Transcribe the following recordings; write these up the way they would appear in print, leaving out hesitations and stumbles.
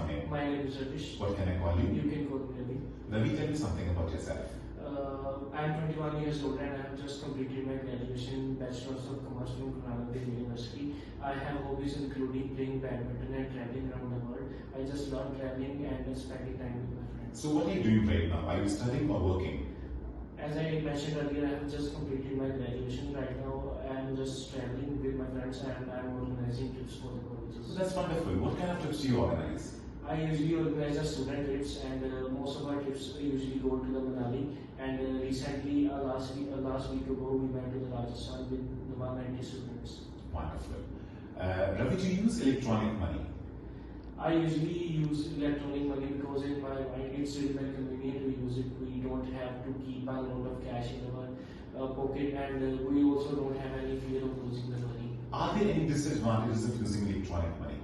your name? My name is Ravish. What can I call you? You can call me Ravi. Ravi, tell me something about yourself. I am 21 years old and I have just completed my graduation Bachelor's of Commerce from Kaher University. I have hobbies including playing badminton and traveling around the world. I just love traveling and spending time with my friends. So what are you doing right now? Are you studying or working? As I mentioned earlier, I have just completed my graduation. Right now, I am just traveling with my friends and I am organizing trips for the colleges. So that's wonderful. What kind of trips do you organize? I usually organize a student trips and most of our trips usually go to the Manali and recently last week ago we went to the Rajasthan with the 190 students. Wonderful. Ravi, do you use electronic money? I usually use electronic money because in my mind it's really very convenient to use it. We don't have to keep a lot of cash in our pocket and we also don't have any fear of losing the money. Are there any disadvantages of using electronic money?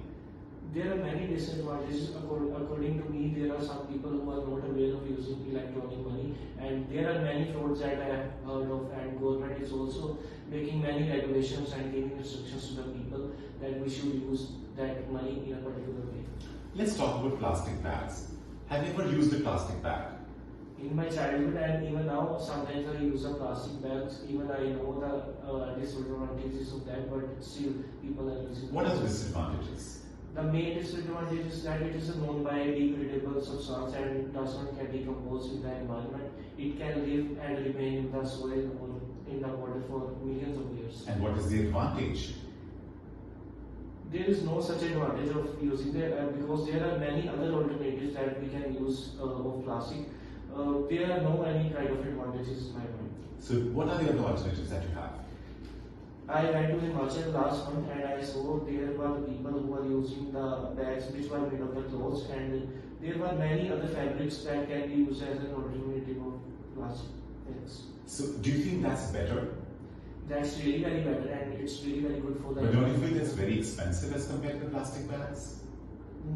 There are many disadvantages. According to me, there are some people who are not aware of using electronic money and there are many frauds that I have heard of, and government is also making many regulations and giving instructions to the people that we should use that money in a particular way. Let's talk about plastic bags. Have you ever used a plastic bag? In my childhood and even now, sometimes I use a plastic bags. Even I know the disadvantages of that, but still people are using. What are the disadvantages? The main disadvantage is that it is a non-biodegradable substance and does not get decomposed in the environment. It can live and remain in the soil or in the water for millions of years. And what is the advantage? There is no such advantage of using that because there are many other alternatives that we can use of plastic. There are no any kind of advantages in my mind. So what are the other alternatives that you have? I went to Himachal last month and I saw there were people who were using the bags which were made of the clothes, and there were many other fabrics that can be used as an alternative of plastic bags. So do you think that's better? That's really very better and it's really very good for the But don't you feel that's very expensive as compared to plastic bags?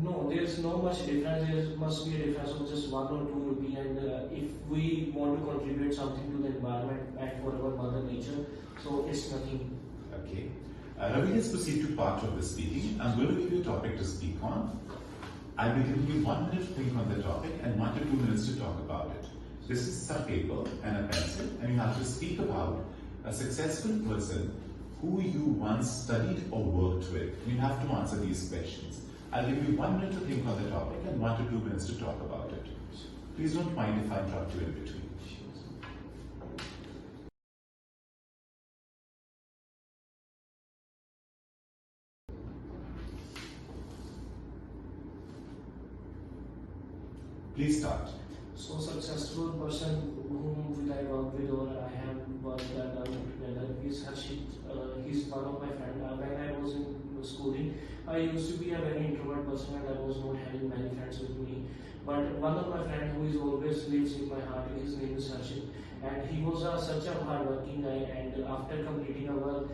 No, there's no much difference. There must be a difference of just 1 or 2 rupee, and if we want to contribute something to the environment and for our mother nature, so it's nothing. Okay. Ravi, let's proceed to part of the speaking. I'm going to give you a topic to speak on. I'll be giving you 1 minute to think on the topic and 1 to 2 minutes to talk about it. This is some paper and a pencil, and you have to speak about a successful person who you once studied or worked with. You have to answer these questions. I'll give you 1 minute to think on the topic and 1 to 2 minutes to talk about it. Please don't mind if I interrupt you in between. Please start. So successful person whom will I work with or I have worked together is Harshit. He's one of my friends. When I was in schooling, I used to be a very introvert person and I was not having many friends with me. But one of my friends who is always lives in my heart, his name is Harshit. And he was such a hard-working guy, and after completing our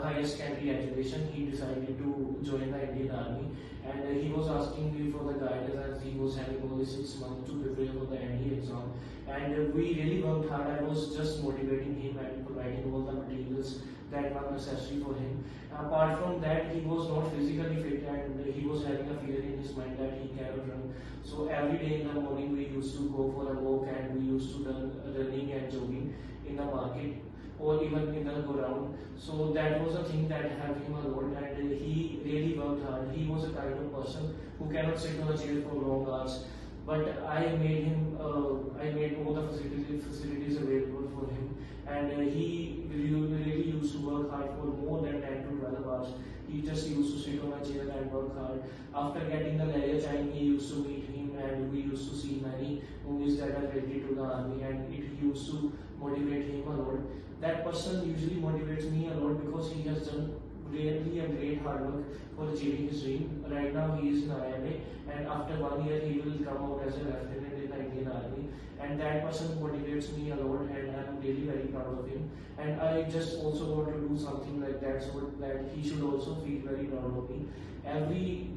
higher secondary education, he decided to join the Indian Army. And he was asking me for the guidance as he was having only 6 months to prepare for the ND exam. And we really worked hard. I was just motivating him and providing all the materials that were necessary for him. Apart from that, he was not physically fit and he was having a fear in his mind that he cannot run. So every day in the morning we used to go for a walk and we used to do running and jogging in the market or even in the ground. So that was a thing that helped him a lot, and he really worked hard. He was a kind of person who cannot sit on a chair for long hours. But I made all the facilities available for him, and he really used to work hard for more than 10 to 12 hours. He just used to sit on a chair and work hard. After getting the leisure time, he used to meet him and we used to see many movies that are related to the army, and it used to motivate him a lot. That person usually motivates me a lot because he has done really a great hard work for achieving his dream. Right now he is in IMA and after 1 year he will come out as a lieutenant in the Indian Army, and that person motivates me a lot and I am really very proud of him, and I just also want to do something like that so that he should also feel very proud of me. Every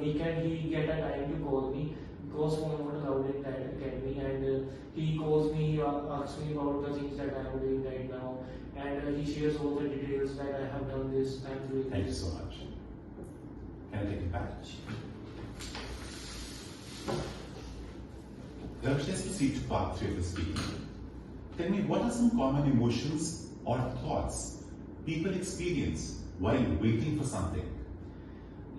weekend he get a time to call me because phone not allowed in that academy, and he calls me, he asks me about the things that I am doing right now, and he shares all the details that I have done this and doing. Thank you so much. Can I take it back? Ravish, let's proceed to part 3 of the speaking. Tell me, what are some common emotions or thoughts people experience while waiting for something?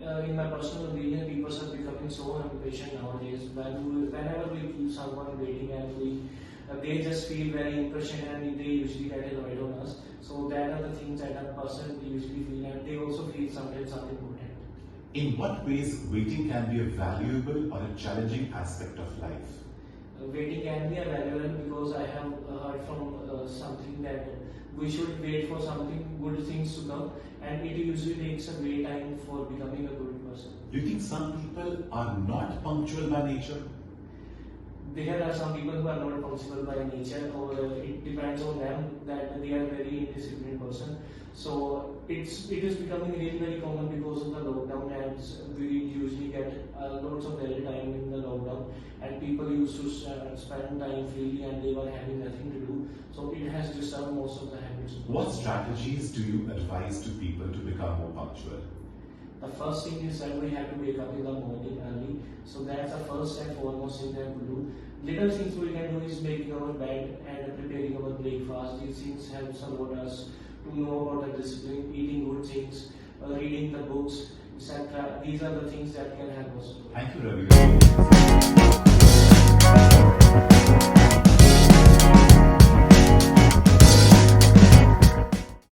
In my personal opinion, people are becoming so impatient nowadays. Whenever we keep someone waiting and they just feel very impatient and they usually get annoyed on us. So that are the things that a person usually feel, and they also feel sometimes unimportant. In what ways waiting can be a valuable or a challenging aspect of life? Waiting can be a valuable because I have heard from something that we should wait for something good things to come, and it usually takes a great time for becoming a good person. Do you think some people are not punctual by nature? There are some people who are not punctual by nature, or it depends on them that they are very indisciplined person. So it is becoming really very common because of the lockdown, and we usually get lots of leisure time in the lockdown, and people used to spend time freely and they were having nothing to do. So it has disturbed most of the habits. What strategies do you advise to people to become more punctual? The first thing is that we have to wake up in the morning early. So that's the first and foremost thing that we do. Little things we can do is making our bed and preparing our breakfast. These things help support us to know about the discipline, eating good things, reading the books, etc. These are the things that can help us. Thank you, Ravi.